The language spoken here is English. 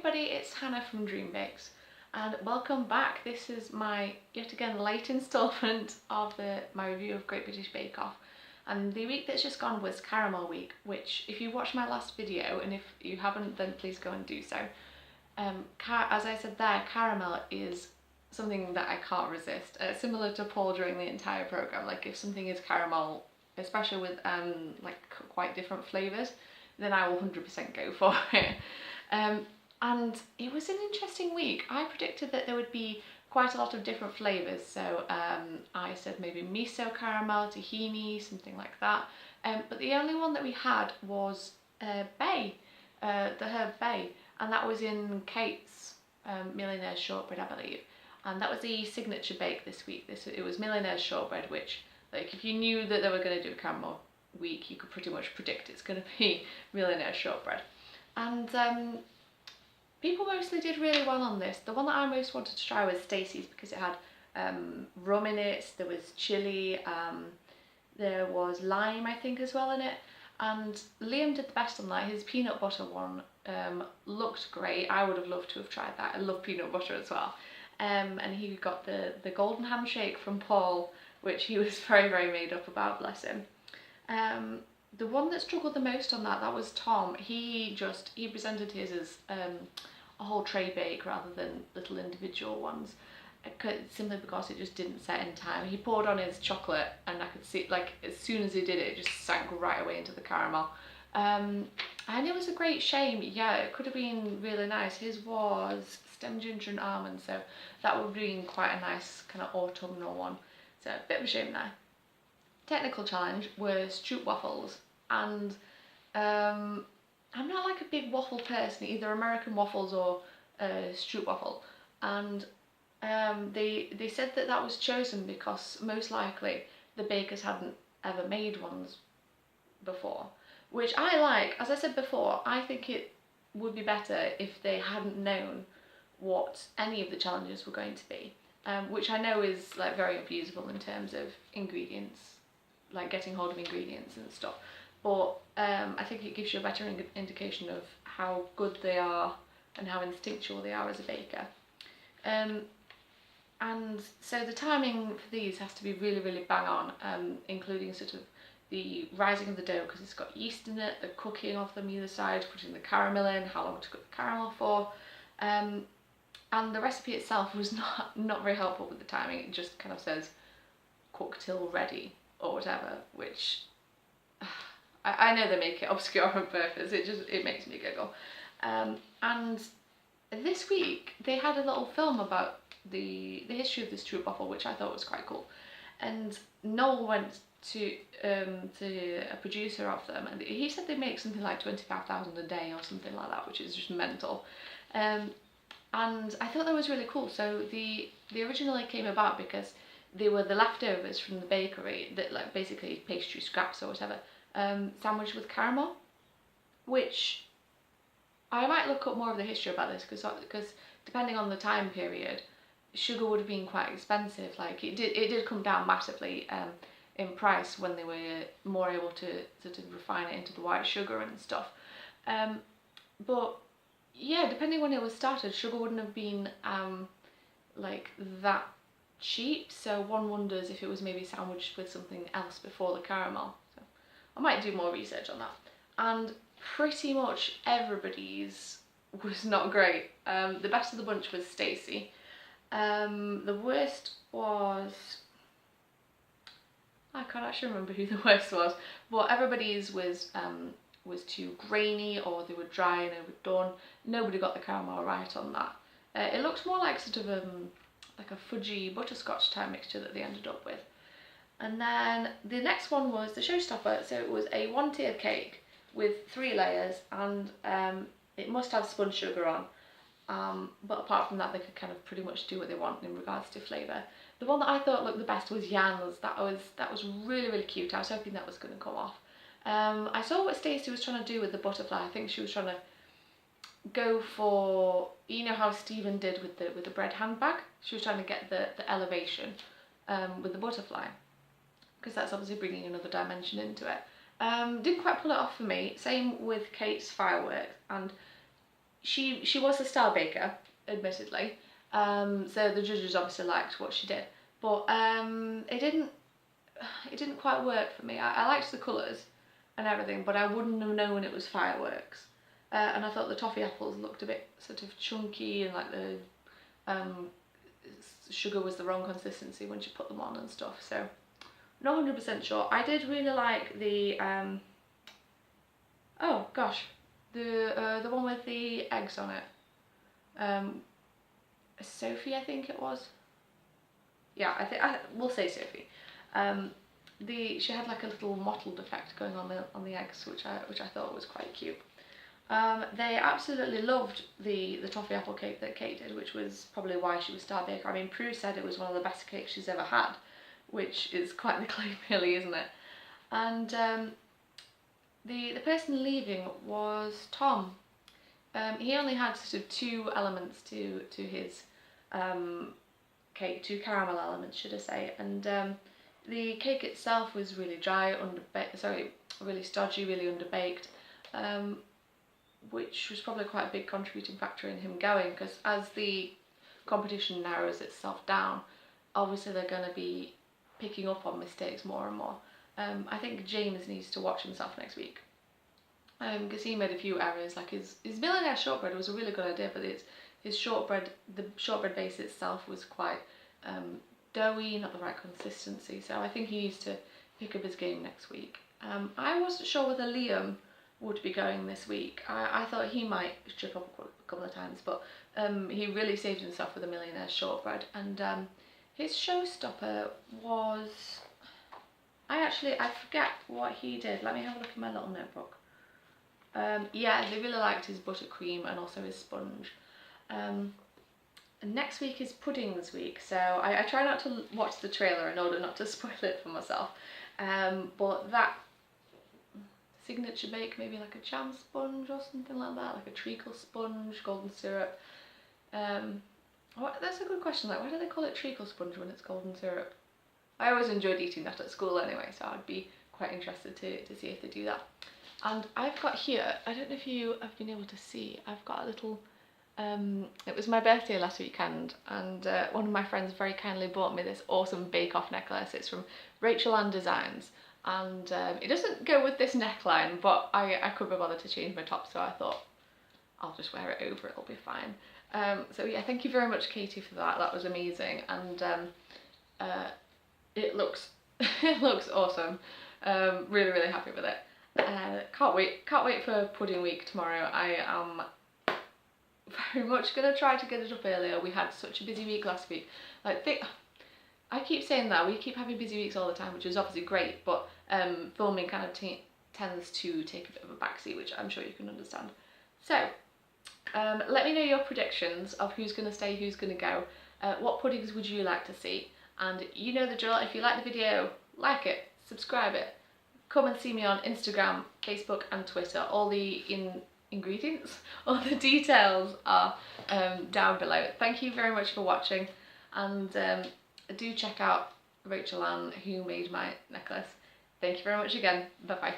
everybody, it's Hannah from Dreambakes and welcome back. This is my yet again late instalment of my review of Great British Bake Off, and the week that's just gone was Caramel Week, which if you watched my last video, and if you haven't then please go and do so. As I said there, caramel is something that I can't resist, similar to Paul during the entire programme. Like if something is caramel, especially with like quite different flavours, then I will 100% go for it. And it was an interesting week. I predicted that there would be quite a lot of different flavours, so I said maybe miso caramel, tahini, something like that. But the only one that we had was bay, the herb bay, and that was in Kate's Millionaire's Shortbread, I believe. And that was the signature bake this week. It was Millionaire's Shortbread, which, like, if you knew that they were going to do a caramel week, you could pretty much predict it's going to be Millionaire's Shortbread. And people mostly did really well on this. The one that I most wanted to try was Stacey's because it had rum in it, there was chilli, there was lime I think as well in it, and Liam did the best on that. His peanut butter one looked great. I would have loved to have tried that. I love peanut butter as well. And he got the golden handshake from Paul, which he was very, very made up about, bless him. The one that struggled the most on that was Tom. He presented his as a whole tray bake rather than little individual ones, simply because it just didn't set in time. He poured on his chocolate and I could see, like, as soon as he did it, it just sank right away into the caramel. And it was a great shame. Yeah, it could have been really nice. His was stem ginger and almond, so that would have been quite a nice kind of autumnal one. So a bit of a shame there. Technical challenge were stroop waffles, and I'm not like a big waffle person, either American waffles or stroop waffle, and they said that was chosen because most likely the bakers hadn't ever made ones before, which I like. As I said before, I think it would be better if they hadn't known what any of the challenges were going to be, which I know is like very unfeasible in terms of ingredients, like getting hold of ingredients and stuff, but I think it gives you a better indication of how good they are and how instinctual they are as a baker. And so the timing for these has to be really, really bang on, including sort of the rising of the dough because it's got yeast in it, the cooking of them either side, putting the caramel in, how long to cook the caramel for, and the recipe itself was not very helpful with the timing. It just kind of says cook till ready or whatever, which I know they make it obscure on purpose. It makes me giggle. And this week they had a little film about the history of this stroop waffle, which I thought was quite cool. And Noel went to a producer of them, and he said they make something like 25,000 a day or something like that, which is just mental. And I thought that was really cool. So they originally came about because they were the leftovers from the bakery, that, like, basically pastry scraps or whatever, sandwiched with caramel, which I might look up more of the history about this because depending on the time period, sugar would have been quite expensive. Like it did come down massively in price when they were more able to sort of refine it into the white sugar and stuff. But yeah, depending when it was started, sugar wouldn't have been like that cheap, so one wonders if it was maybe sandwiched with something else before the caramel. So I might do more research on that. And pretty much everybody's was not great. The best of the bunch was Stacey. The worst was, I can't actually remember who the worst was, but everybody's was too grainy, or they were dry and overdone. Nobody got the caramel right on that. It looked more like sort of like a fudgy butterscotch type mixture that they ended up with. And then the next one was the showstopper. So it was a one-tiered cake with 3 layers, and it must have spun sugar on. But apart from that, they could kind of pretty much do what they want in regards to flavour. The one that I thought looked the best was Jan's. That was really, really cute. I was hoping that was going to come off. I saw what Stacey was trying to do with the butterfly. I think she was trying to go for, you know how Stephen did with the bread handbag? She was trying to get the elevation with the butterfly, because that's obviously bringing another dimension into it. Didn't quite pull it off for me. Same with Kate's fireworks, and she was a star baker, admittedly, so the judges obviously liked what she did, but it didn't quite work for me. I liked the colours and everything, but I wouldn't have known it was fireworks. And I thought the toffee apples looked a bit sort of chunky, and like the sugar was the wrong consistency when she put them on and stuff, so not 100% sure. I did really like the oh gosh, the one with the eggs on it. Sophie, I think it was. Yeah, we'll say Sophie. She had like a little mottled effect going on the eggs, which I thought was quite cute. They absolutely loved the toffee apple cake that Kate did, which was probably why she was star baker. I mean, Prue said it was one of the best cakes she's ever had, which is quite the claim, really, isn't it? And the person leaving was Tom. He only had sort of 2 elements to his cake, 2 caramel elements, should I say, and the cake itself was really dry, really stodgy, really underbaked, which was probably quite a big contributing factor in him going, because as the competition narrows itself down, obviously they're going to be picking up on mistakes more and more. I think James needs to watch himself next week, because he made a few errors. Like his millionaire shortbread was a really good idea, but the shortbread base itself was quite doughy, not the right consistency, so I think he needs to pick up his game next week. I wasn't sure whether Liam would be going this week. I thought he might trip up a couple of times, but he really saved himself with a millionaire shortbread, and his showstopper was... I forget what he did. Let me have a look in my little notebook. Yeah, they really liked his buttercream and also his sponge. Next week is puddings week, so I try not to watch the trailer in order not to spoil it for myself. But that signature bake, maybe like a jam sponge or something like that, like a treacle sponge, golden syrup. That's a good question. Like, why do they call it treacle sponge when it's golden syrup? I always enjoyed eating that at school anyway, so I'd be quite interested to see if they do that. And I've got here, I don't know if you have been able to see, I've got a little, it was my birthday last weekend, and one of my friends very kindly bought me this awesome bake-off necklace. It's from Rachel Ann Designs, and it doesn't go with this neckline, but I couldn't be bothered to change my top, so I thought I'll just wear it over, it'll be fine. So yeah, thank you very much, Katie, for that. That was amazing, and it looks awesome. Really, really happy with it. Can't wait for pudding week tomorrow. I am very much gonna try to get it up earlier. We had such a busy week last week. I keep saying that we keep having busy weeks all the time, which is obviously great, but filming kind of tends to take a bit of a backseat, which I'm sure you can understand. So let me know your predictions of who's gonna stay, who's gonna go. What puddings would you like to see? And you know the drill. If you like the video, like it, subscribe it. Come and see me on Instagram, Facebook and Twitter. All the ingredients, all the details are down below. Thank you very much for watching, and do check out Rachel Ann, who made my necklace. Thank you very much again. Bye bye.